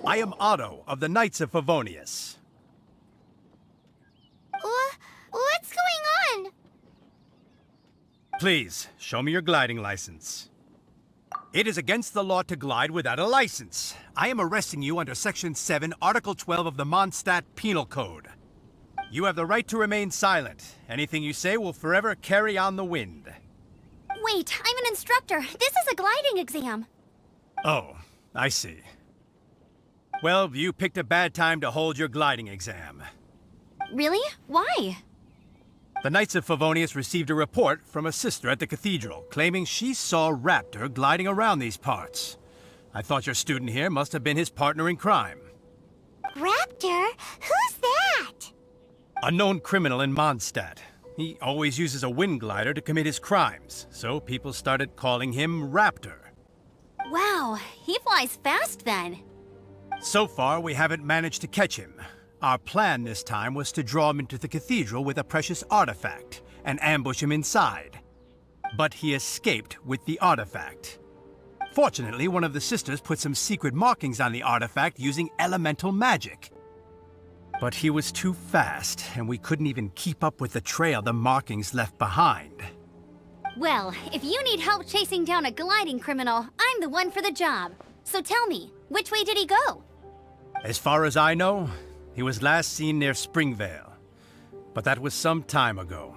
I am Otto of the Knights of Favonius. What's going on? Please, show me your gliding license. It is against the law to glide without a license. I am arresting you under Section 7, Article 12 of the Mondstadt Penal Code. You have the right to remain silent. Anything you say will forever carry on the wind. Wait, I'm an instructor. This is a gliding exam. Oh, I see. Well, you picked a bad time to hold your gliding exam. Really? Why? The Knights of Favonius received a report from a sister at the cathedral claiming she saw Raptor gliding around these parts. I thought your student here must have been his partner in crime. Raptor? Who's that? A known criminal in Mondstadt. He always uses a wind glider to commit his crimes, so people started calling him Raptor. Wow, he flies fast then. So far, we haven't managed to catch him. Our plan this time was to draw him into the cathedral with a precious artifact and ambush him inside. But he escaped with the artifact. Fortunately, one of the sisters put some secret markings on the artifact using elemental magic. But he was too fast, and we couldn't even keep up with the trail the markings left behind. Well, if you need help chasing down a gliding criminal, I'm the one for the job. So tell me, which way did he go? As far as I know, he was last seen near Springvale. But that was some time ago.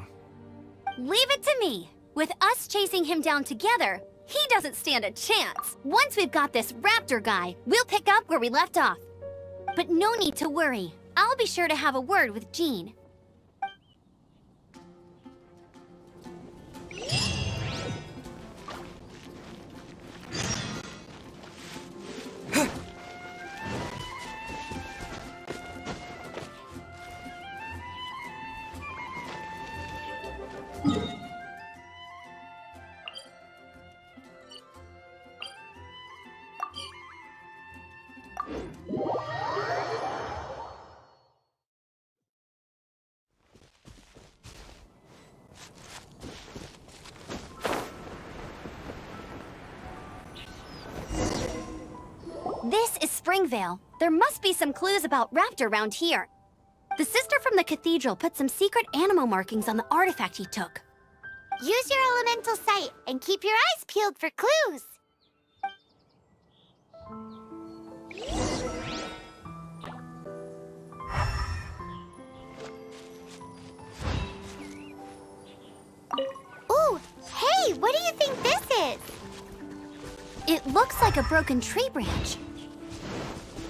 Leave it to me. With us chasing him down together, he doesn't stand a chance. Once we've got this Raptor guy, we'll pick up where we left off. But no need to worry. I'll be sure to have a word with Jean. This is Springvale. There must be some clues about Raptor around here. The sister from the cathedral put some secret animal markings on the artifact he took. Use your elemental sight and keep your eyes peeled for clues. Ooh, hey, what do you think this is? It looks like a broken tree branch.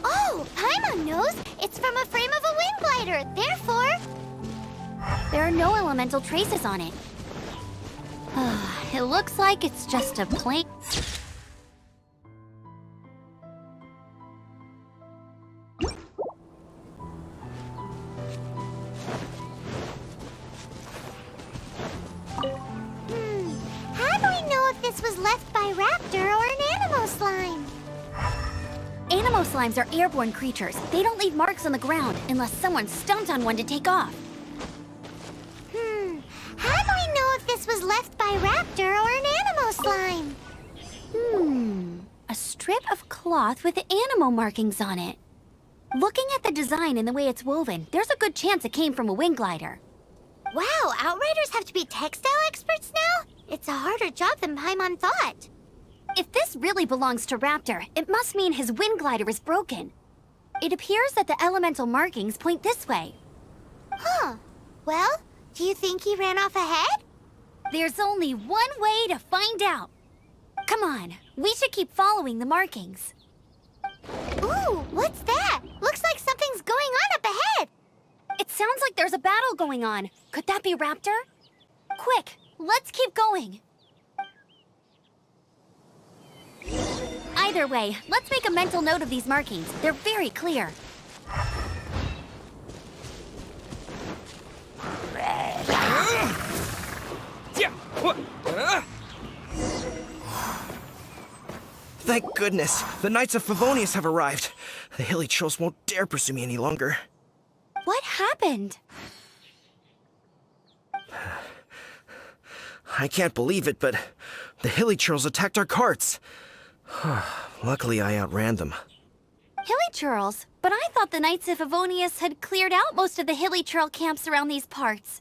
Oh, Paimon knows. It's from a frame of a wind glider. Therefore, there are no elemental traces on it. It looks like it's just a plain... How do we know if this was left by Raptor or an animal slime? Animo slimes are airborne creatures. They don't leave marks on the ground unless someone stomped on one to take off. How do we know if this was left by Raptor or an animal slime? A strip of cloth with animo markings on it. Looking at the design and the way it's woven, there's a good chance it came from a wind glider. Wow, Outriders have to be textile experts now? It's a harder job than Paimon thought. If this really belongs to Raptor, it must mean his wind glider is broken. It appears that the elemental markings point this way. Huh. Well, do you think he ran off ahead? There's only one way to find out. Come on, we should keep following the markings. Ooh, what's that? Looks like something's going on up ahead. It sounds like there's a battle going on. Could that be Raptor? Quick, let's keep going. Either way, let's make a mental note of these markings. They're very clear. Thank goodness, the Knights of Favonius have arrived. The hilly trolls won't dare pursue me any longer. What happened? I can't believe it, but the hilly trolls attacked our carts. Luckily, I outran them. Hilly but I thought the Knights of Favonius had cleared out most of the hilly churl camps around these parts.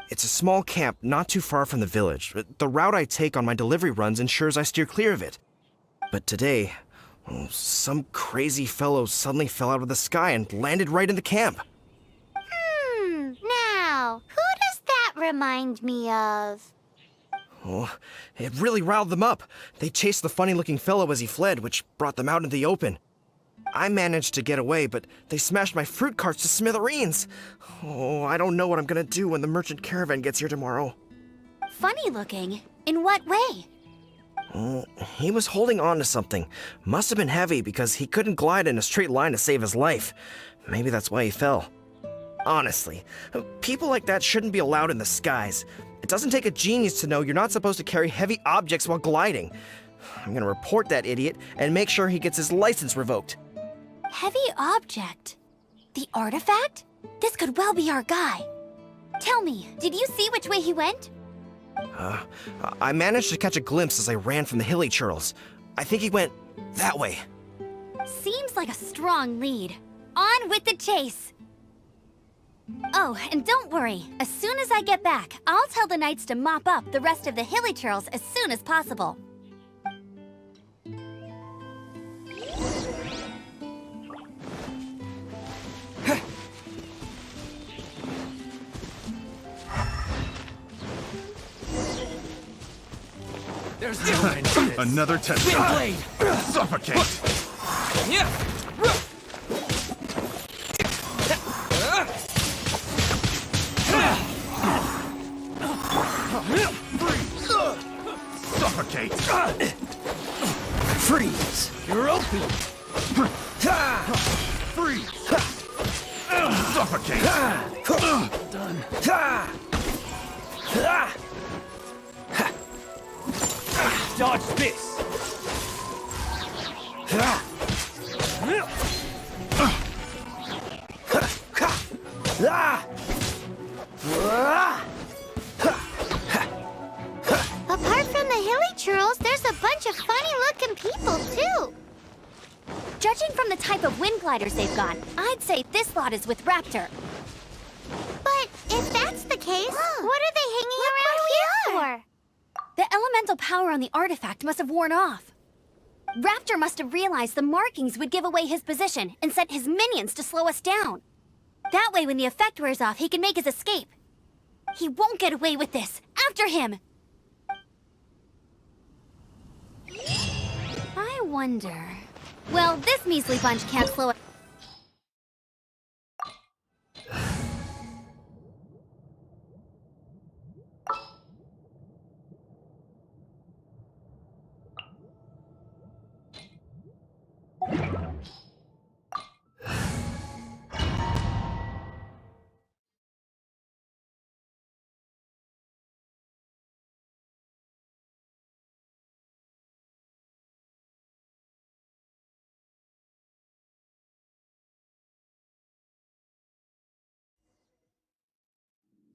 It's a small camp not too far from the village. The route I take on my delivery runs ensures I steer clear of it. But today, some crazy fellow suddenly fell out of the sky and landed right in the camp. Now, who does that remind me of? Oh, it really riled them up. They chased the funny-looking fellow as he fled, which brought them out into the open. I managed to get away, but they smashed my fruit carts to smithereens. Oh, I don't know what I'm gonna do when the merchant caravan gets here tomorrow. Funny looking? In what way? He was holding on to something. Must have been heavy because he couldn't glide in a straight line to save his life. Maybe that's why he fell. Honestly, people like that shouldn't be allowed in the skies. It doesn't take a genius to know you're not supposed to carry heavy objects while gliding. I'm gonna report that idiot and make sure he gets his license revoked. Heavy object? The artifact? This could well be our guy. Tell me, did you see which way he went? I managed to catch a glimpse as I ran from the hilly churls. I think he went that way. Seems like a strong lead. On with the chase! Oh, and don't worry. As soon as I get back, I'll tell the Knights to mop up the rest of the hilly churls as soon as possible. There's no end to this. Another test. Blade! Suffocate! Yeah! Suffocate! Freeze! You're open! Freeze! Suffocate! Done. Dodge this! Apart from the hilly churls, there's a bunch of funny-looking people, too. Judging from the type of wind gliders they've got, I'd say this lot is with Raptor. But if that's the case, what are they hanging around here for? The elemental power on the artifact must have worn off. Raptor must have realized the markings would give away his position and sent his minions to slow us down. That way, when the effect wears off, he can make his escape. He won't get away with this. After him! I wonder... Well, this measly bunch can't slow us.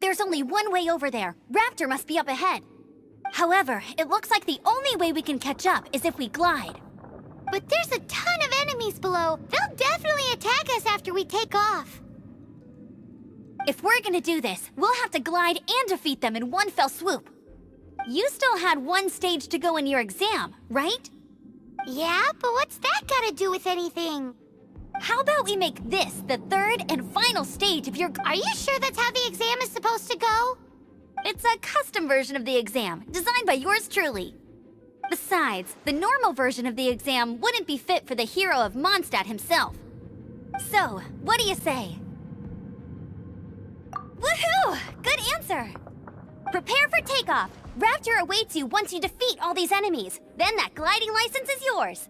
There's only one way over there. Raptor must be up ahead. However, it looks like the only way we can catch up is if we glide. But there's a ton of enemies below. They'll definitely attack us after we take off. If we're gonna do this, we'll have to glide and defeat them in one fell swoop. You still had one stage to go in your exam, right? Yeah, but what's that gotta do with anything? How about we make this the third and final stage of your... Are you sure that's how the exam is supposed to go? It's a custom version of the exam, designed by yours truly. Besides, the normal version of the exam wouldn't be fit for the hero of Mondstadt himself. So, what do you say? Woohoo! Good answer! Prepare for takeoff. Raptor awaits you once you defeat all these enemies. Then that gliding license is yours.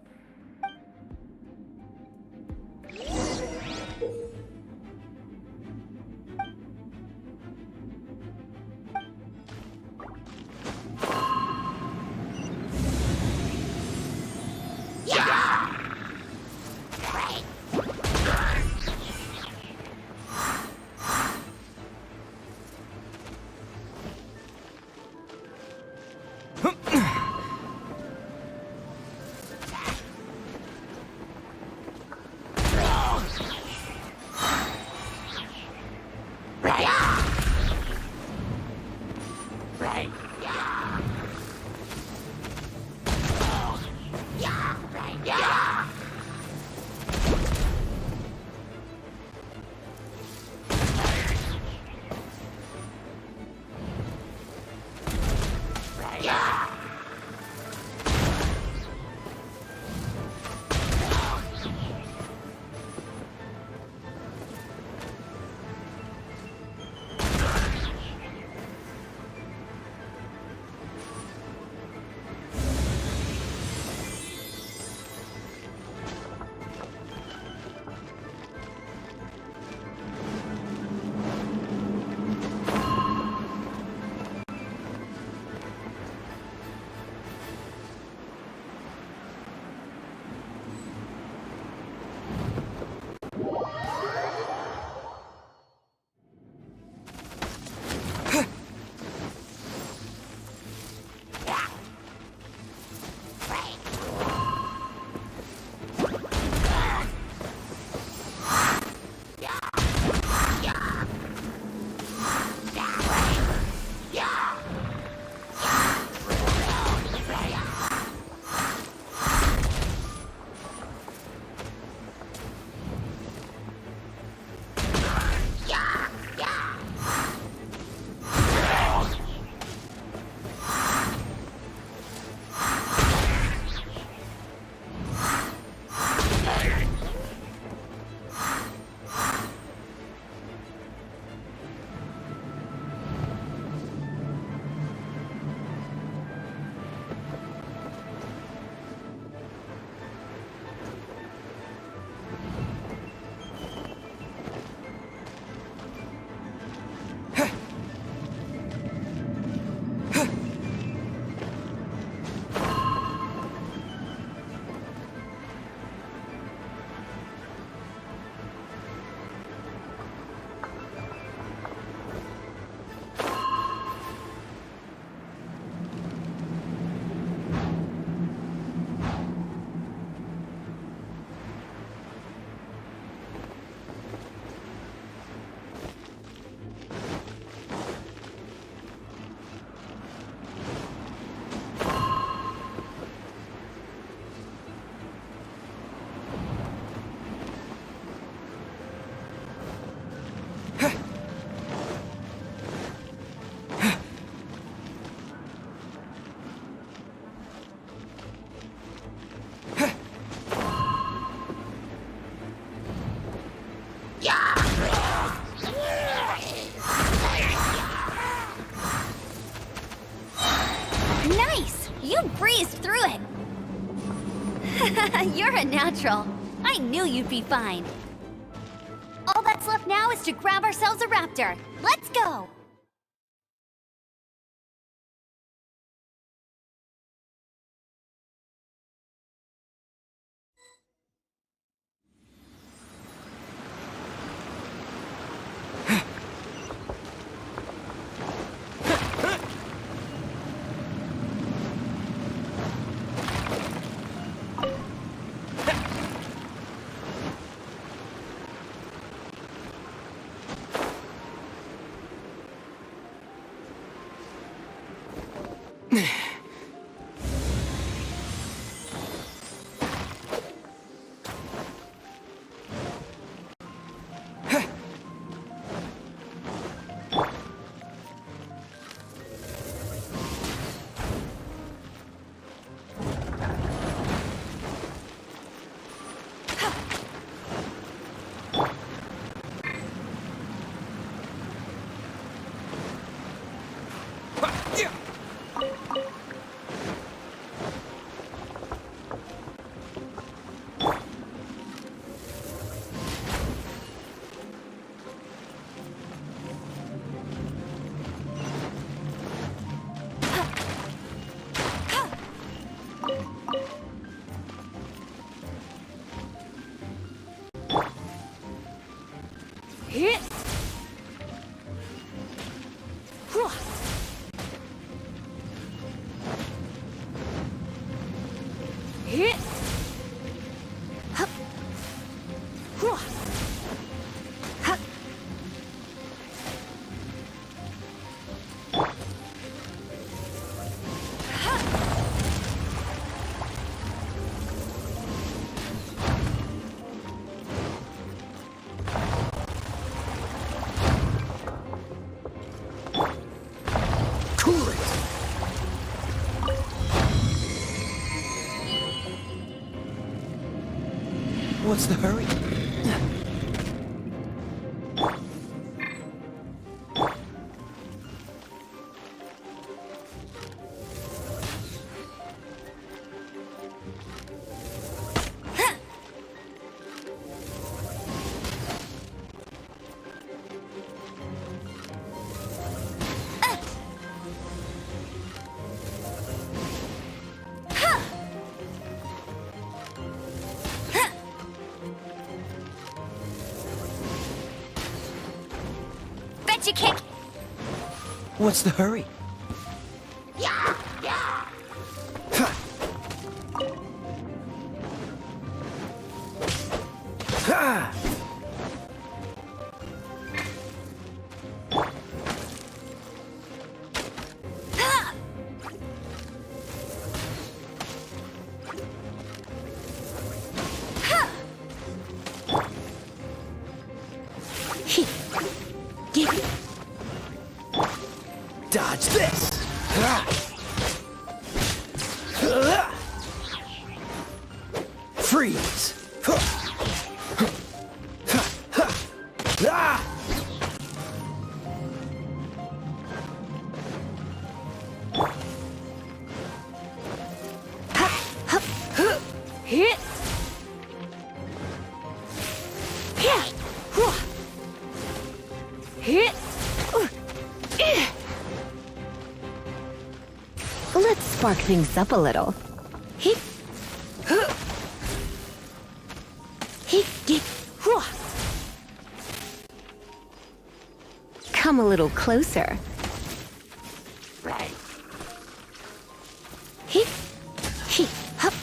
You're a natural. I knew you'd be fine. All that's left now is to grab ourselves a raptor. Let's go! Hit! Hit! Hup! Hup! Cool it! What's the hurry? Betcha kick! What's the hurry? Dodge this! Freeze! Hit! Hit! Let's spark things up a little. Hit! Hit! Hit! Come a little closer. Hit! Hit! Hup!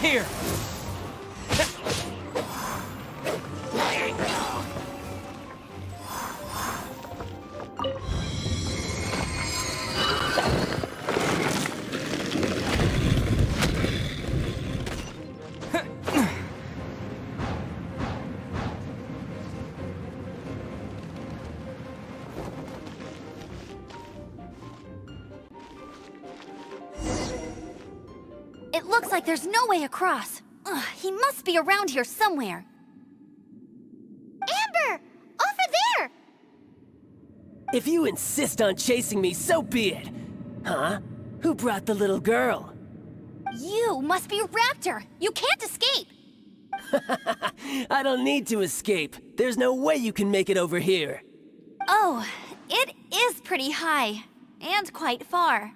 here! It looks like there's no way across. Ugh, he must be around here somewhere. Amber! Over there! If you insist on chasing me, so be it. Huh? Who brought the little girl? You must be Raptor. You can't escape. I don't need to escape. There's no way you can make it over here. Oh, it is pretty high. And quite far.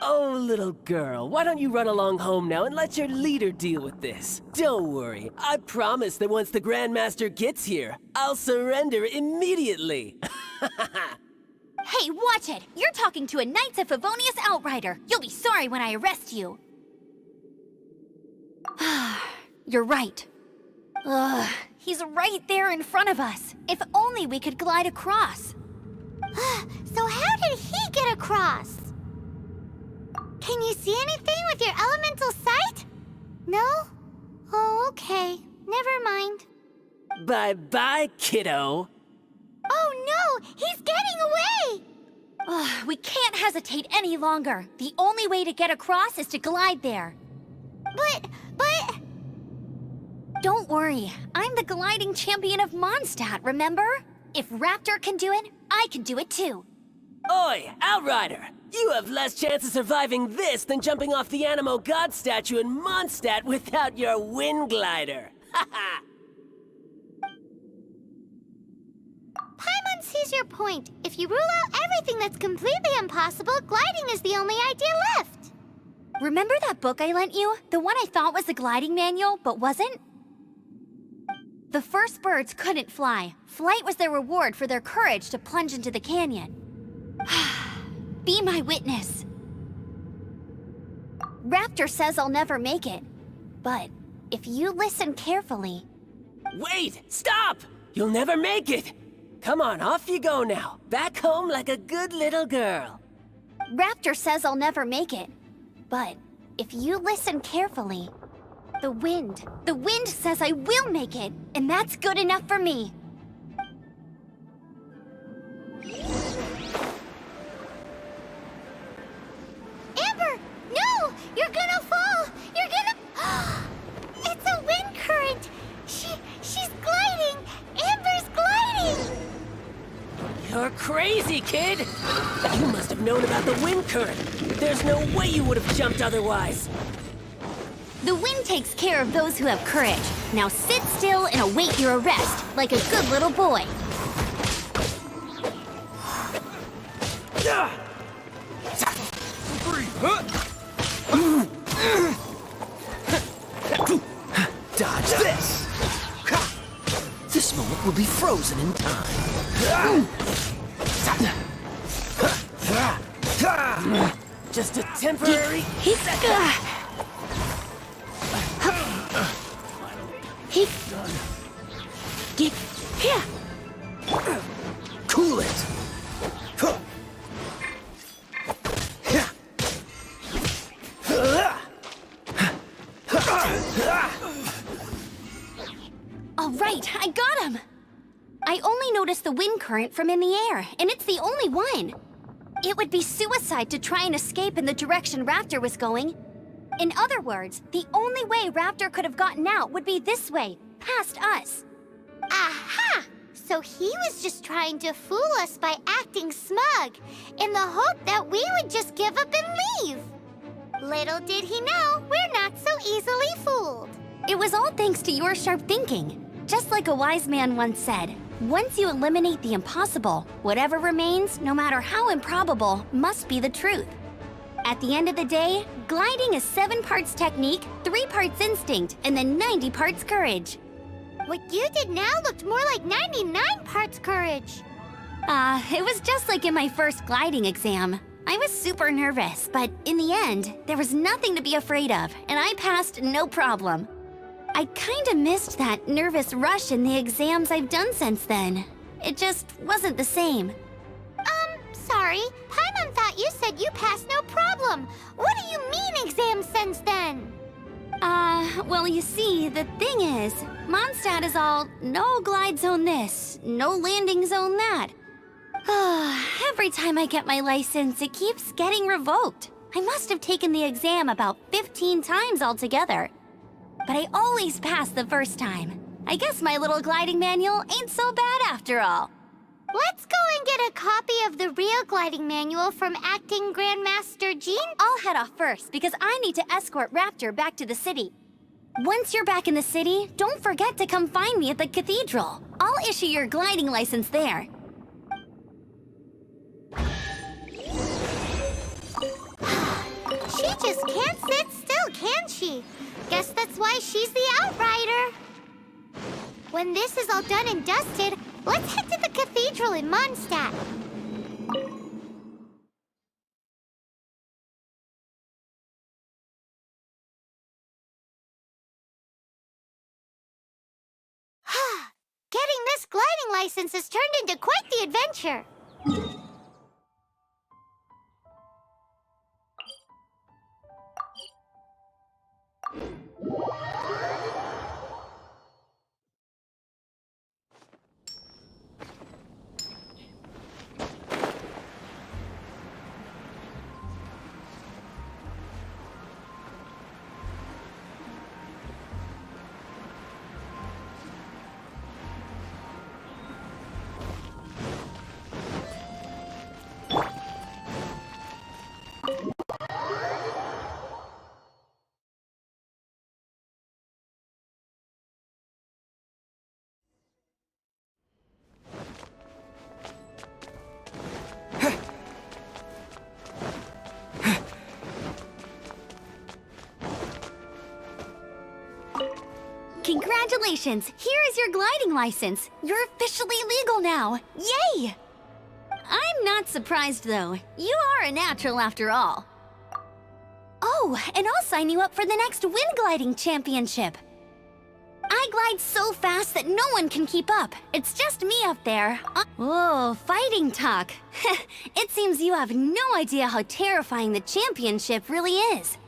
Oh, little girl, why don't you run along home now and let your leader deal with this? Don't worry, I promise that once the Grandmaster gets here, I'll surrender immediately. Hey, watch it! You're talking to a Knights of Favonius outrider. You'll be sorry when I arrest you. You're right. Ugh, he's right there in front of us. If only we could glide across. So how did he get across? Can you see anything with your elemental sight? No? Oh, okay. Never mind. Bye-bye, kiddo. Oh no! He's getting away! Ugh, we can't hesitate any longer. The only way to get across is to glide there. But... Don't worry. I'm the gliding champion of Mondstadt, remember? If Raptor can do it, I can do it too. Oi, Outrider! You have less chance of surviving this than jumping off the Animo God statue in Mondstadt without your wind glider. Haha! Paimon sees your point. If you rule out everything that's completely impossible, gliding is the only idea left. Remember that book I lent you? The one I thought was the gliding manual, but wasn't? The first birds couldn't fly. Flight was their reward for their courage to plunge into the canyon. Be my witness. Raptor says I'll never make it. But if you listen carefully... Wait! Stop! You'll never make it! Come on, off you go now. Back home like a good little girl. Raptor says I'll never make it. But if you listen carefully... The wind says I will make it. And that's good enough for me. Amber! No! You're gonna fall! You're gonna... It's a wind current! She's gliding! Amber's gliding! You're crazy, kid! You must have known about the wind current. There's no way you would have jumped otherwise. The wind takes care of those who have courage. Now sit still and await your arrest, like a good little boy. Dodge this! This moment will be frozen in time. Just a temporary... Get here. Cool it! All right, I got him! I only noticed the wind current from in the air, and it's the only one. It would be suicide to try and escape in the direction Raptor was going. In other words, the only way Raptor could have gotten out would be this way, past us. Aha! So he was just trying to fool us by acting smug, in the hope that we would just give up and leave. Little did he know, we're not so easily fooled. It was all thanks to your sharp thinking. Just like a wise man once said, once you eliminate the impossible, whatever remains, no matter how improbable, must be the truth. At the end of the day, gliding is 7 parts technique, 3 parts instinct, and then 90 parts courage. What you did now looked more like 99 parts courage. It was just like in my first gliding exam. I I was super nervous, but in the end, there was nothing to be afraid of, and I passed no problem. I kinda missed that nervous rush in the exams I've done since then. It just wasn't the same. Sorry. Paimon thought you said you passed no problem. What do you mean exams since then? Well, you see, the thing is, Mondstadt is all no glide zone this, no landing zone that. Every time I get my license, it keeps getting revoked. I must have taken the exam about 15 times altogether. But I always pass the first time. I guess my little gliding manual ain't so bad after all. Let's go and get a copy of the real gliding manual from Acting Grandmaster Jean. I'll head off first because I need to escort Raptor back to the city. Once you're back in the city, don't forget to come find me at the cathedral. I'll issue your gliding license there. She just can't sit still, can she? Guess that's why she's the Outrider. When this is all done and dusted, let's head to the cathedral in Mondstadt. Getting this gliding license has turned into quite the adventure. Congratulations! Here is your gliding license. You're officially legal now. Yay! I'm not surprised, though. You are a natural after all. Oh, and I'll sign you up for the next Wind Gliding Championship. I glide so fast that no one can keep up. It's just me up there. Oh, fighting talk. It seems you have no idea how terrifying the championship really is.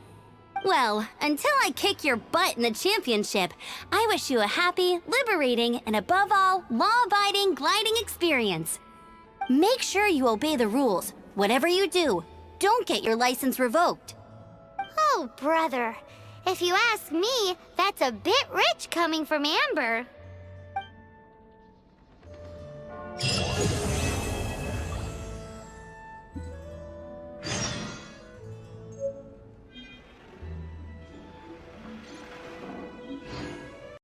Well, until I kick your butt in the championship, I wish you a happy, liberating, and above all, law-abiding gliding experience. Make sure you obey the rules. Whatever you do, don't get your license revoked. Oh, brother. If you ask me, that's a bit rich coming from Amber.